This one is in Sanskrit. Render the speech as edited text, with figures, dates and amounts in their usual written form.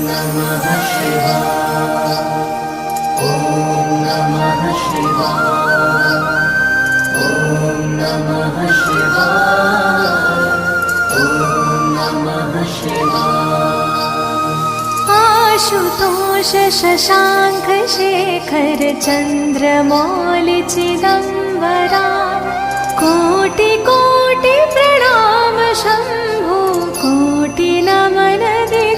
नमः शिवाय। ॐ नमः शिवाय। ॐ नमः शिवाय। ॐ नमः शिवाय। आशुतोष शशाङ्क शेखर चन्द्रमौलि चिदम्बरा कोटि कोटि प्रणाम शम्भो कोटि नमन दे।